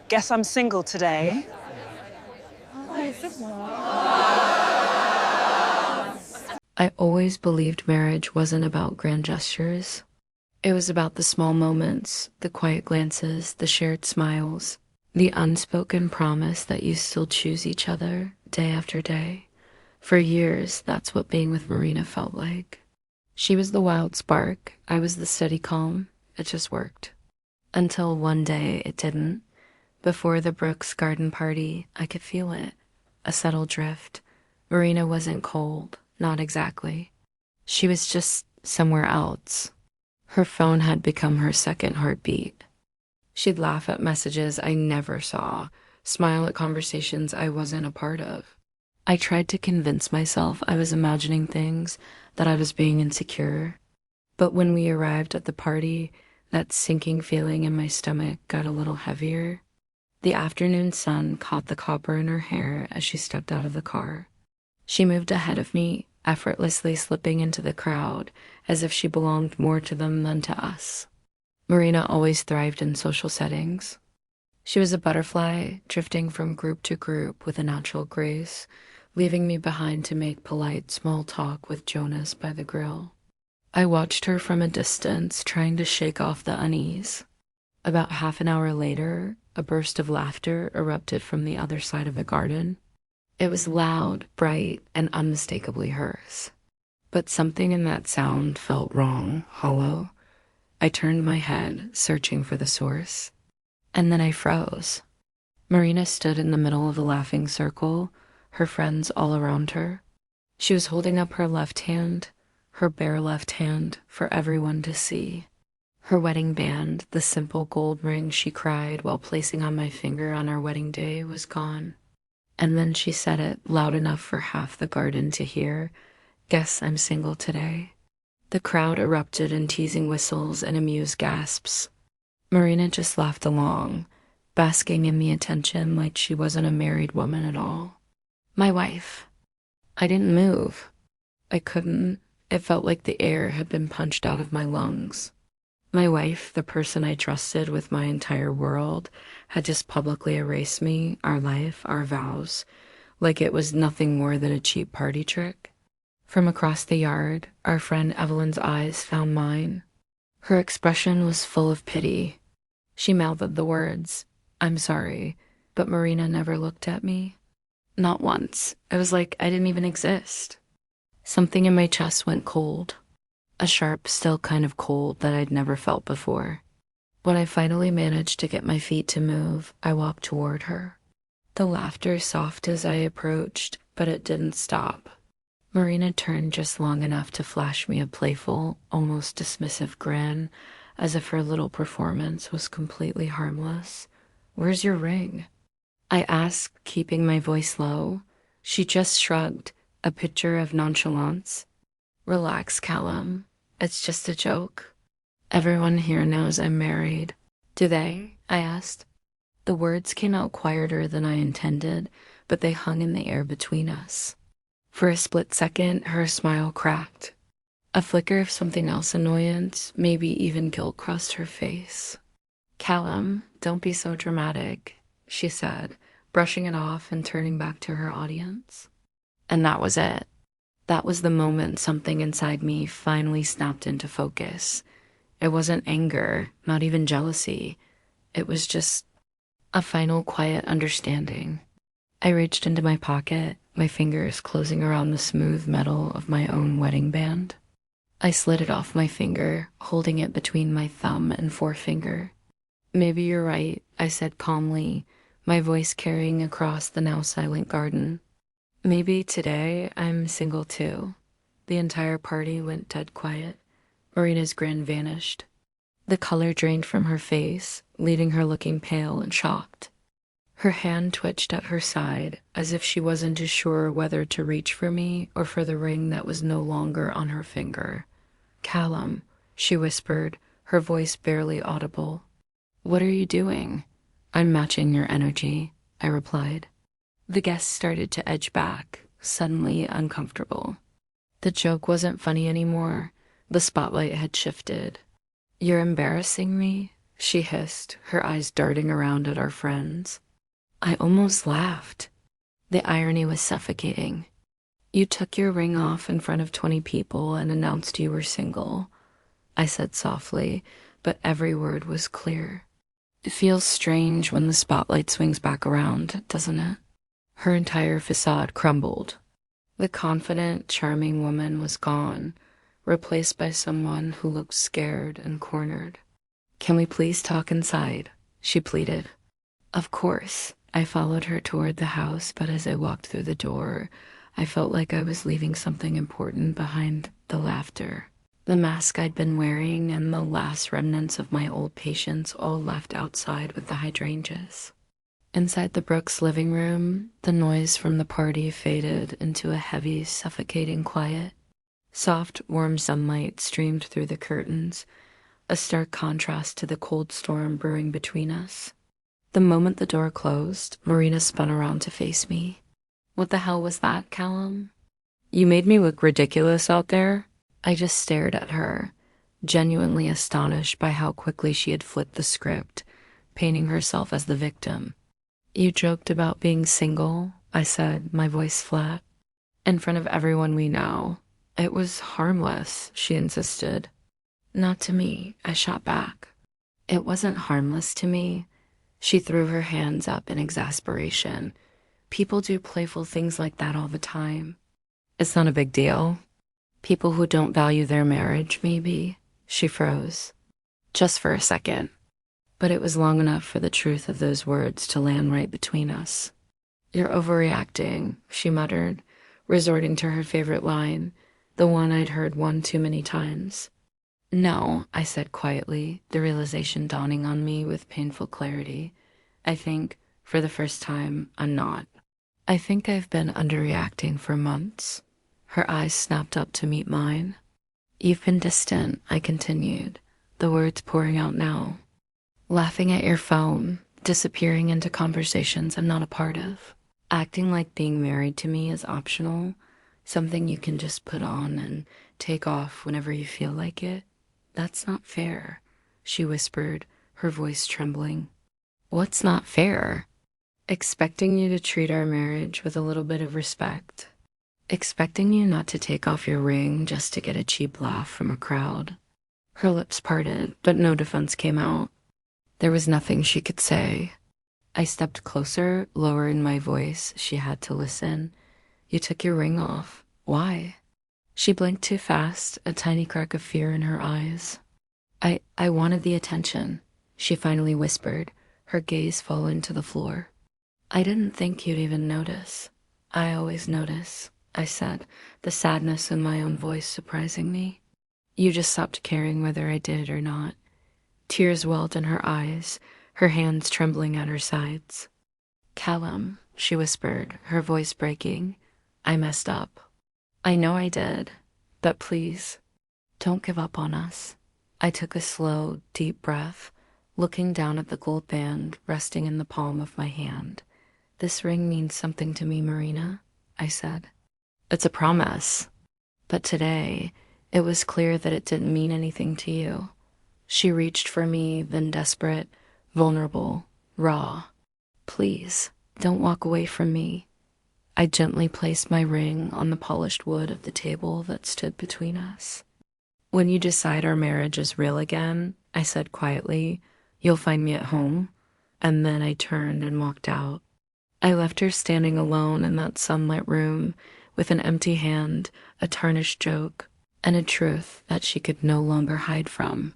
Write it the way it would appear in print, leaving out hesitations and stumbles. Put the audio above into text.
Guess I'm single today. I always believed marriage wasn't about grand gestures. It was about the small moments, the quiet glances, the shared smiles, the unspoken promise that you still choose each other day after day. For years, that's what being with Marina felt like. She was the wild spark, I was the steady calm. It just worked. Until one day it didn't. Before the Brooks garden party, I could feel it. A subtle drift. Marina wasn't cold, not exactly. She was just somewhere else. Her phone had become her second heartbeat. She'd laugh at messages I never saw, smile at conversations I wasn't a part of. I tried to convince myself I was imagining things, that I was being insecure. But when we arrived at the party, that sinking feeling in my stomach got a little heavier. The afternoon sun caught the copper in her hair as she stepped out of the car. She moved ahead of me, effortlessly slipping into the crowd, as if she belonged more to them than to us. Marina always thrived in social settings. She was a butterfly, drifting from group to group with a natural grace, leaving me behind to make polite small talk with Jonas by the grill. I watched her from a distance, trying to shake off the unease. About half an hour later, a burst of laughter erupted from the other side of the garden. It was loud, bright, and unmistakably hers. But something in that sound felt wrong, hollow. I turned my head, searching for the source. And then I froze. Marina stood in the middle of the laughing circle, her friends all around her. She was holding up her left hand, her bare left hand, for everyone to see. Her wedding band, the simple gold ring she cried while placing on my finger on our wedding day, was gone. And then she said it loud enough for half the garden to hear, "Guess I'm single today." The crowd erupted in teasing whistles and amused gasps. Marina just laughed along, basking in the attention like she wasn't a married woman at all. My wife. I didn't move. I couldn't. It felt like the air had been punched out of my lungs. My wife, the person I trusted with my entire world, had just publicly erased me, our life, our vows, like it was nothing more than a cheap party trick. From across the yard, our friend Evelyn's eyes found mine. Her expression was full of pity. She mouthed the words, "I'm sorry," but Marina never looked at me. Not once. It was like I didn't even exist. Something in my chest went cold. A sharp, still kind of cold that I'd never felt before. When I finally managed to get my feet to move, I walked toward her. The laughter soft as I approached, but it didn't stop. Marina turned just long enough to flash me a playful, almost dismissive grin, as if her little performance was completely harmless. "Where's your ring?" I asked, keeping my voice low. She just shrugged, a picture of nonchalance. "Relax, Callum. It's just a joke. Everyone here knows I'm married." "Do they?" I asked. The words came out quieter than I intended, but they hung in the air between us. For a split second, her smile cracked. A flicker of something else annoyance, maybe even guilt, crossed her face. "Callum, don't be so dramatic," she said, brushing it off and turning back to her audience. And that was it. That was the moment something inside me finally snapped into focus. It wasn't anger, not even jealousy. It was just a final quiet understanding. I reached into my pocket, my fingers closing around the smooth metal of my own wedding band. I slid it off my finger, holding it between my thumb and forefinger. "Maybe you're right," I said calmly, my voice carrying across the now silent garden. "Maybe today I'm single too." The entire party went dead quiet. Marina's grin vanished. The color drained from her face, leaving her looking pale and shocked. Her hand twitched at her side, as if she wasn't too sure whether to reach for me or for the ring that was no longer on her finger. "Callum," she whispered, her voice barely audible. "What are you doing?" "I'm matching your energy," I replied. The guests started to edge back, suddenly uncomfortable. The joke wasn't funny anymore. The spotlight had shifted. "You're embarrassing me?" she hissed, her eyes darting around at our friends. I almost laughed. The irony was suffocating. You took your ring off in front of 20 people and announced you were single, I said softly, but every word was clear. It feels strange when the spotlight swings back around, doesn't it? Her entire facade crumbled. The confident, charming woman was gone, replaced by someone who looked scared and cornered. Can we please talk inside? She pleaded. Of course. I followed her toward the house, but as I walked through the door, I felt like I was leaving something important behind the laughter. The mask I'd been wearing and the last remnants of my old patience all left outside with the hydrangeas. Inside the Brooks' living room, the noise from the party faded into a heavy, suffocating quiet. Soft, warm sunlight streamed through the curtains, a stark contrast to the cold storm brewing between us. The moment the door closed, Marina spun around to face me. What the hell was that, Callum? You made me look ridiculous out there? I just stared at her, genuinely astonished by how quickly she had flipped the script, painting herself as the victim. You joked about being single, I said, my voice flat. In front of everyone we know. It was harmless, she insisted. Not to me, I shot back. It wasn't harmless to me. She threw her hands up in exasperation. People do playful things like that all the time. It's not a big deal. People who don't value their marriage, maybe. She froze. Just for a second. But it was long enough for the truth of those words to land right between us. You're overreacting, she muttered, resorting to her favorite line, the one I'd heard one too many times. No, I said quietly, the realization dawning on me with painful clarity. I think, for the first time, I'm not. I think I've been underreacting for months. Her eyes snapped up to meet mine. You've been distant, I continued, the words pouring out now. Laughing at your phone, disappearing into conversations I'm not a part of. Acting like being married to me is optional, something you can just put on and take off whenever you feel like it. That's not fair, she whispered, her voice trembling. What's not fair? Expecting you to treat our marriage with a little bit of respect. Expecting you not to take off your ring just to get a cheap laugh from a crowd. Her lips parted, but no defense came out. There was nothing she could say. I stepped closer, lowering my voice. She had to listen. You took your ring off. Why? She blinked too fast, a tiny crack of fear in her eyes. I wanted the attention, she finally whispered, her gaze fallen to the floor. I didn't think you'd even notice. I always notice, I said, the sadness in my own voice surprising me. You just stopped caring whether I did or not. Tears welled in her eyes, her hands trembling at her sides. Callum, she whispered, her voice breaking. I messed up. I know I did, but please, don't give up on us. I took a slow, deep breath, looking down at the gold band resting in the palm of my hand. This ring means something to me, Marina, I said. It's a promise. But today, it was clear that it didn't mean anything to you. She reached for me, then desperate, vulnerable, raw. Please, don't walk away from me. I gently placed my ring on the polished wood of the table that stood between us. When you decide our marriage is real again, I said quietly, you'll find me at home. And then I turned and walked out. I left her standing alone in that sunlit room with an empty hand, a tarnished joke, and a truth that she could no longer hide from.